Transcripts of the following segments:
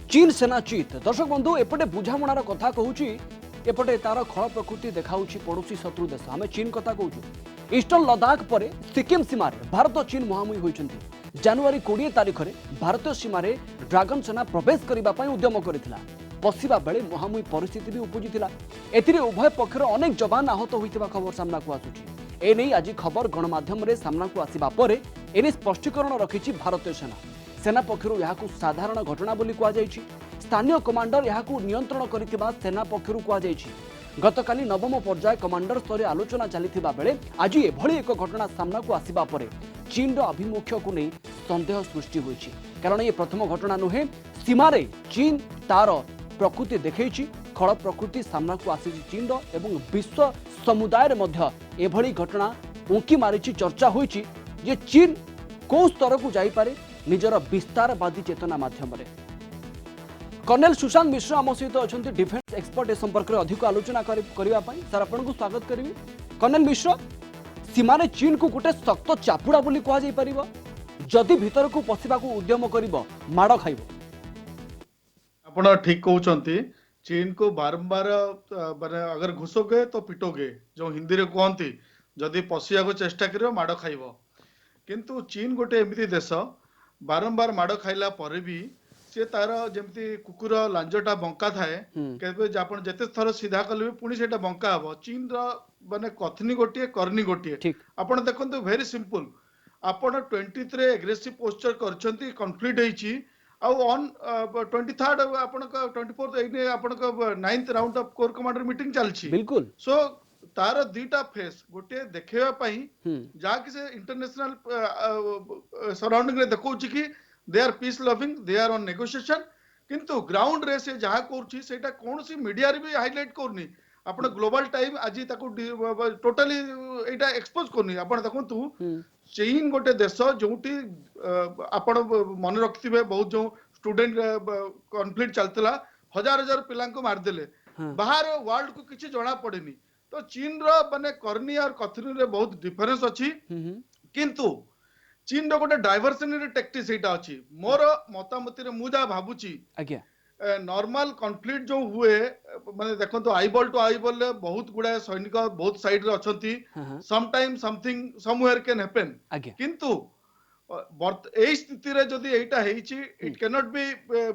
चीन सेना चित दर्शक बंधु एपटे बुझामणार कथा कहूँ एपटे तार खल प्रकृति देखा पड़ोशी शत्रु देश आम चीन कथा कहूँ ईस्टर्न लद्दाख पर सिक्किम सीमार भारत चीन मुहांमुही होती जनवरी 20 तारिख में भारतीय सीमार ड्रागन सेना प्रवेश करने उद्यम करथिला पशिबा बेले मुहांमुही परिस्थिति भी उपजिथिला एथिरे उभय पक्षर अनेक जवान आहत होइतिबा खबर सामना को आसुची एने आज खबर गणमाध्यम रे सामना को आसिबा परे एने स्पष्टीकरण रखिछि भारतीय सेना सेना पक्षर यह साधारण घटना बोली कहुଯାଇଛି स्थानीय कमांडर यह नियंत्रण करथिबा सेना पक्षर कहुଯାଇଛି गतकाली नवम पर्याय कमांडर स्तर आलोचना चलीथिबा बेले आज एभली एक घटना सामना को आसिबा परे चीन आभिमुख्य को नहीं संदेह सृष्टि होइछि कारण ये प्रथम घटना नुहे सीमारे चीन तार प्रकृति देखैछि खल प्रकृति सामना को आसी चीन एवं विश्व समुदाय मध्य एभली घटना उंकी मारिछि चर्चा होइछि जे चीन को स्तर को जाई पारे निजर विस्तारवादी चेतना माध्यम कर्नेल सुशांत मिश्र आम सहित अच्छा डिफेन्स एक्सपर्ट ए संपर्क में अधिक आलोचना करने सर आपको स्वागत करी कर्नेल मिश्र सीमार चीन को गोटे शक्त चापुड़ा बोली कहुपर जदि भीतर को पशिबा को उद्यम कर माड़ खाइब आप ठीक कहते चीन को बारंबार माने अगर घुसोगे तो पिटोगे जो हिंदी रे कहती जदि पशिया को चेष्टा कर माड़ खाइब किंतु चीन गोटे एमती देश बारंबार माड़ खाइला परे भी सी तार जमती कुकुर लांजटा बंका थाए आप जिते थर सीधा कले भी पुणी से बंका हम चीन माने कथनी गोटे करनी गोटे आप देखो वेरी सिंपल आपड़ 23 एग्रेसिव पोस्टर कर कन्फ्लिक्ट होती ऑन 23rd आपण 24th आपण 9th round of core commander meeting चलची बिल्कुल सो तार दीटा फेस गोटे देखा जहाँकि से इंटरनेशनल सराउंडिंग रे देखौछि कि they are peace loving they are on negotiation किंतु ग्राउंड रे से जहाँ करुछि सेटा कोनोसी मीडिया रे भी हाईलाइट करनी आपण ग्लोबल टाइम आज ताको टोटली एटा एक्सपोज करनी आपण देखंतु चीन गोटे देश जोटी आपण मन रखिथिबे बहुत जो स्टूडेंट कॉन्फ्लिक्ट चलतला हजार हजार पिला को मारदेले बाहर वर्ल्ड को किसी जना पड़ेनी तो चीन रो माने करनी और कथनी रे बहुत डिफरेंस अछि किंतु चीन रो गोटे डाइवर्सनरी टैक्टिक्स एटा अछि मोर मतामती रे मु जा भाबुची आज्ञा नॉर्मल कॉन्फ्लिक्ट जो हुए माने देखो तो आईबॉल टू आईबॉल ले बहुत गुडा सैनिक बहुत साइड रे अछंती some time something somewhere can happen किंतु ए स्थिति रे जदी एटा हेछि इट कैन नॉट बी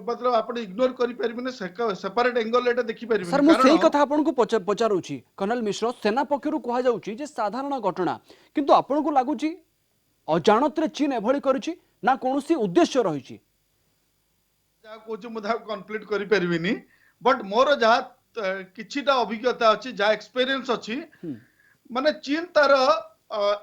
मतलब आपण इग्नोर करि परबिने सेपरेट एंगल एटा देखि परबिने सर मु सेही कथा आपन को पचारुछि कर्नल मिश्र सेना पक्षरु कहा जाउछि जे साधारण घटना किंतु आपन को लागुछि अजाणत रे चीन एभली करिछि ना कोनोसी उद्देश्य रहिछि जा कोच मुदा कॉन्फ्लिक्ट करि परबिनी बट मोर जा किछिटा अभिज्ञता अछि जा एक्सपीरियंस अछि माने चीन तार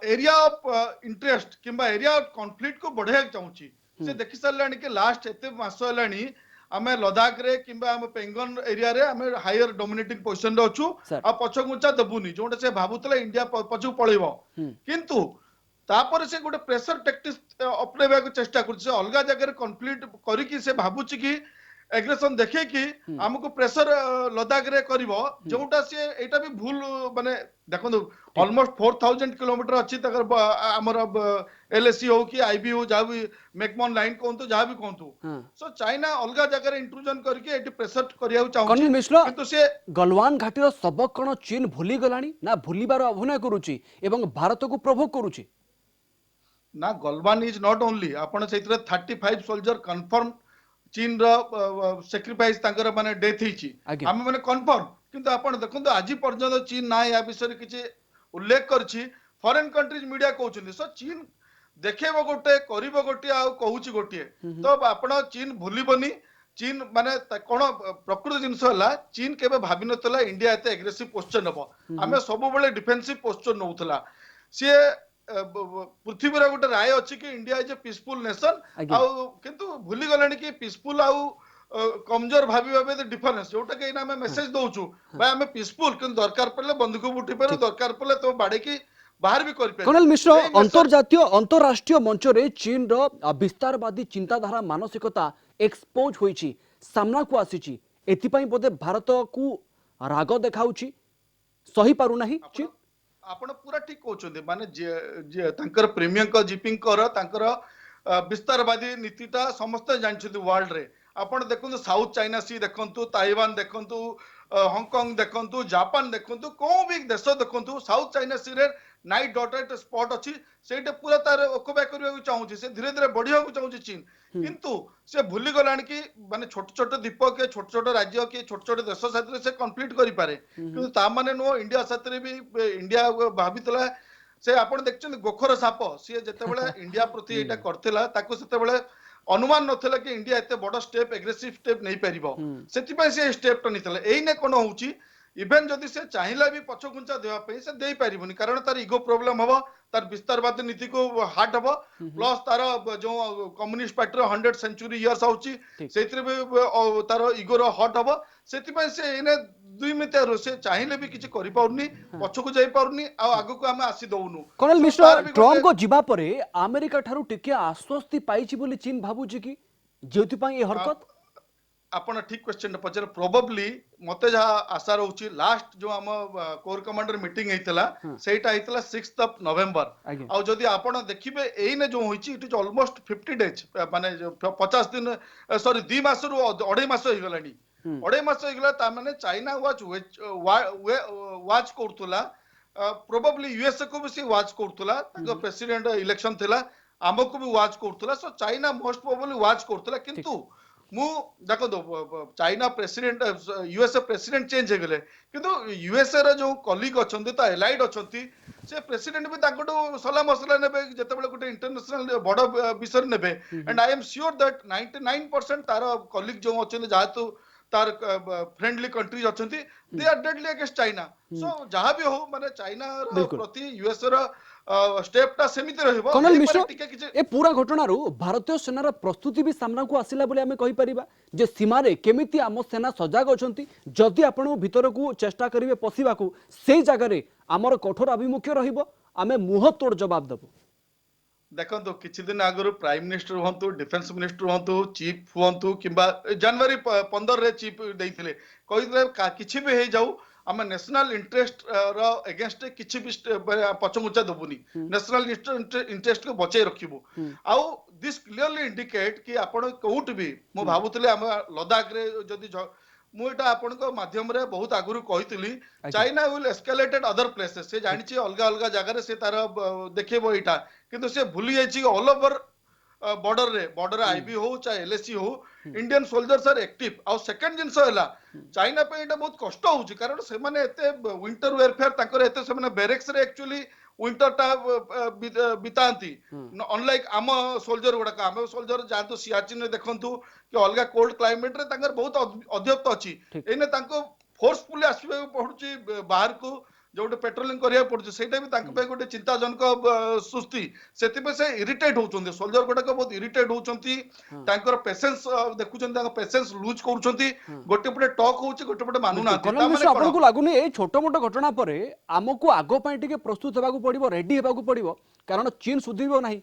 एरिया ऑफ इंटरेस्ट किंबा एरिया ऑफ कॉन्फ्लिक्ट को बढ़ाया चाहूची से देखि सरलानी के लास्ट एते मास हलानी आमे लद्दाख रे किंबा आमे पेंगन एरिया रे आमे हायर डोमिनेटिंग पोजीशन रे अछु आ पछगुंचा दबुनी जोंटे से भाबुतला इंडिया पछु पळेबो किंतु तापर से गोटे प्रेशर टैक्टिक्स अपनेबा को चेष्टा करछ अलगा जगह कॉन्फ्लिक्ट करी कि से भाबुची कि एग्रेशन देखे कि हमको प्रेशर लद्दाख रे करिवो जोटा से एटा भी भूल माने देखो ऑलमोस्ट 4000 किलोमीटर अच्छी तक हमर एलएसी हो कि आईबी हो जा भी मैकमोहन लाइन कोंतु जा भी कोंतु सो चाइना अलगा जगह इंट्रूजन करके एटी प्रेशर करिया चाहू किंतु से गलवान घाटीर सबक कोन चीन भूली गलानी ना भूलिबार अभिनय करूची एवं भारत को प्रोवोक करूची ना गलवान इज नॉट ओनली आपण सेतिर 35 सोल्जर कंफर्म चीन रो सैक्रिफाइस तांकर माने डेथ हिची हम माने कंफर्म किंतु आपण देखंतु आज पर्यंत चीन ना या विषय किछि उल्लेख करछि फॉरेन कंट्रीज मीडिया कहउछन्ती सो चीन देखेबो गोटे करिवो गोटे आ कहउछि गोटे तो आपण चीन भूलिबनी चीन माने कोन प्रकृति जिंस हला चीन केबे भाबी नतला इंडिया एते एग्रेसिव पोस्चर नबो हमें सब बेले डिफेंसिव पोस्चर नउतला से पृथ्वी रे गोटे राय अछि कि India is a peaceful nation आ किंतु भूली गलानी कि पीसफुल आ कमजोर भाबी भाबे डिफरेंस जोटा के ना मैं मेसेज दोछु भाई हमें पीसफुल किंतु दरकार पड़ले बंदूक उठी पर दरकार पड़ले तो बाड़े की बाहर भी कर कर्नल मिश्र अंतर्जातीय अंतरराष्ट्रीय मंच रे चीन रो विस्तारवादी चिंताधारा मानसिकता एक्सपोज होईची सामना को आसीची एथि पई बोधे भारत को राग देखाउची सही पारु नाही चीन आपण पूरा ठीक कहते माने प्रेमियं जीपिंग विस्तारवादी नीतिटा समस्त जानते वर्ल्ड रे आपण देखंतु साउथ चाइना सी देखंतु ताइवान देखंतु हांगकांग देखंतु जापान देखंतु को भी देश देखंतु साउथ चाइना सी रे नाइट डॉटेड स्पॉट अछि सेटे पूरा तार ऑक्युपाई करबा को चाहूची से धीरे धीरे बढ़िया को चाहूची चीन किंतु से भूली गलान कि माने छोट छोट द्वीप के छोट छोट राज्य के छोट छोट देश साथ से कंप्लीट करि पारे किंतु ता माने नो इंडिया साथ भी इंडिया भाबितला से आपण देखछन गोखर साप सी जेतेबेले इंडिया प्रति एटा करथिला ताको सेतेबेले अनुमान नथिला कि इंडिया एते बड़ स्टेप एग्रेसिव स्टेप नहीं परिबो सेति पय से स्टेप तो नितला एई ने कोन होउची इवेन जदि से चाहिला भी पछगुंचा देवा पे से देई परिबोनी कारण तार इगो प्रॉब्लम हबो तार विस्तारवाद नीति को हार्ट हबो प्लस तार जो कम्युनिस्ट पार्टी 100 सेंचुरी इयर्स आउची सेतिरे भी तार इगो रो हॉट हबो सेति पय से एने दुई मिटर से चाहिले भी किछि करि पाउनी पछकु जाई पाउनी आ आगु को हम आसी दउनु कर्नल मिश्र ट्रम्प को जिबा परे अमेरिका ठारू टिके आश्वस्ति पाइछि बोली चीन भाबुछि कि जेति पय ए हरकत आपण ठीक क्वेश्चन पचर प्रोबेबली मते जहा आशा रहउची लास्ट जो हम कोर कमांडर मीटिंग हेतला सेटा हेतला 6th ऑफ नवंबर आ जदी आपण देखिबे एई ने जो होईची इट इज ऑलमोस्ट 50 डेज माने 50 दिन सॉरी 2 मास रु 2.5 मास हो गलानी 2.5 मास हो गला ता माने चाइना वाच करतुला प्रोबेबली यूएसए को भी से वाच करतुला ताको प्रेसिडेंट इलेक्शन थिला हमको भी वाच करतुला so China most probably watch करतुला किंतु मु देखो China president USA president change हो गले किंतु यूएसए रा जो कलीग अछंती तो एलाइड अछंती से प्रेसिडेंट भी ताकटो सला मसला नेबे जतेबेले गुटे इंटरनेशनल बड़ विषय नेबे and I am sure that 99% तार कलीग जो अछंती जातु तार फ्रेंडली कंट्रीज अछंती they are deadly against China so जहां भी हो माने चाइना प्रति यूएसए रा स्टेपटा समिति रहबो कर्नल मिश्र ए पूरा घटना रो भारतीय सेनार प्रस्तुति भी सामना को आसिला बोले हमें कहि परिबा जे सीमा रे केमिति आम सेना सजाग अछंती जदि आपण भीतर को चेष्टा करिवे पसिबा को सेई जगह रे हमर कठोर अभिमुख्य रहइबो आमे मुह तोड़ जवाब देबो देखो तो किछि दिन आगु प्राइम मिनिस्टर हंतु डिफेंस मिनिस्टर हंतु चीफ हंतु किबा जनवरी 15 रे चीफ देइथिले कहिले किछि भी हे जाऊ आम नेशनल इंटरेस्ट रो अगेंस्ट किछि भी पछमुचा दबुनी नेशनल इंटरेस्ट को बचाई रखिबो आउ दिस क्लियरली इंडिकेट कि आपण कोउट भी मो भाबुतले हम लद्दाख रे जदी मु एटा आपण को माध्यम रे बहुत आगुरु कहितली China will escalated other places से जानि छी अलगा अलगा जगह रे से तार देखिबो एटा किंतु से भूली जाय छी ऑल ओवर बॉर्डर आईबी हो चाहे एलएसी हो इंडियन सोल्जर्स आर एक्टिव आ सेकंड जिंस हैला चाइना पे एटा बहुत कष्ट होउची कारण से माने एते विंटर वेयरफेयर ताकर एते से माने बैरेक्स रे एक्चुअली विंटर टा बितांती अनलाइक आम सोल्जर गुडा आम सोल्जर जातु सियाचिन देखंतु कि अलगा कोल्ड क्लाइमेट रे ताकर बहुत अध्यक्त अछि एने ताको फोर्सफुली आसीबे पडुची बाहर को जोटे पेट्रोलिंग करिया पड़छ सेटा भी तांको पे गोटे चिंताजनक सुस्ती सेति पे से इरिटेट होचंती सोल्जर गोटा को बहुत इरिटेट होचंती तांकर पेशेंस देखुचंती तांको पेशेंस लूज करूचंती गोटे पटे टॉक होची गोटे पटे मानु ना ता माने आपन को लागुनी ए छोटो मोटो घटना परे हमकु आगो पई टिके प्रस्तुत हेबा को पड़िबो रेडी हेबा को पड़िबो कारण चीन सुधिबो नाही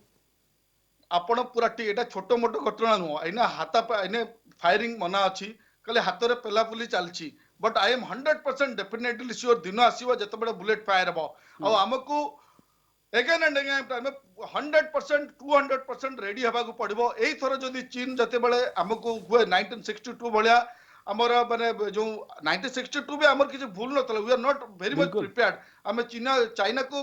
आपण पूरा एटा छोटो मोटो घटना नो एना हाता एने फायरिंग मना अछि कले हाथ रे पेलापुली चलची but I am 100% definitely sure दिन आसीबो जते बडे बुलेट फायर हबो आ हमकु अगेन एंड अगेन 100% 200% रेडी हबा को पड़िबो एई थरो जदी चीन जते बडे हमकु हुए 1962 भलिया हमर माने जो 1962 भी हमर किछ भूल नतला we are not very much prepared हमें चाइना को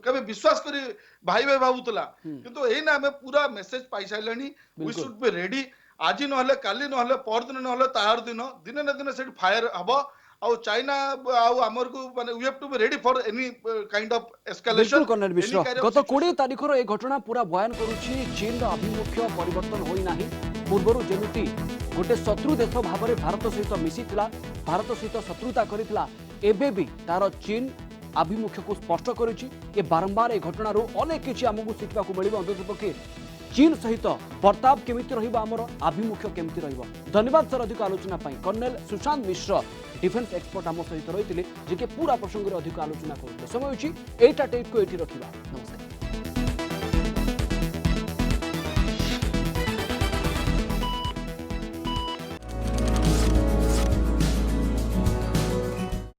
कभी विश्वास करी भाई भाई भाबुतला किंतु एई ना हमें पूरा मैसेज पाई साइलनी वी शुड बी रेडी आज नहले काली नहले पर दिन नहले तार दिन दिन न दिन से फायर हबो आउ चाइना आउ हमर को माने we have to be ready for any kind of escalation colonel Mishra गत 20 तारिख रो ए घटना पूरा बयान करूची चीन रो अभिमुख्य परिवर्तन होई नाही पूर्वरु जेमिति गोटे शत्रु देश भाव में भारत सहित मिसिथिला भारत सहित शत्रुता करिथिला एबे भी तार चीन आभिमुख्य को स्पष्ट करिछि ए बारंबार ए घटना रो अनेक किछि हमकु सिखबा को मिलिबो अंततपक्षे चीन सहित बर्ताव केमिति रहिबो हमर आभिमुख्य केमिति रहिबो धन्यवाद सर अधिक आलोचना पाई कर्नल सुशांत मिश्र डिफेंस एक्सपर्ट आम सहित रहिथिले जे के पूरा प्रसंग रे अधिक आलोचना करथिले समय होछि एटा टेक को एठी रखिबा नमस्कार।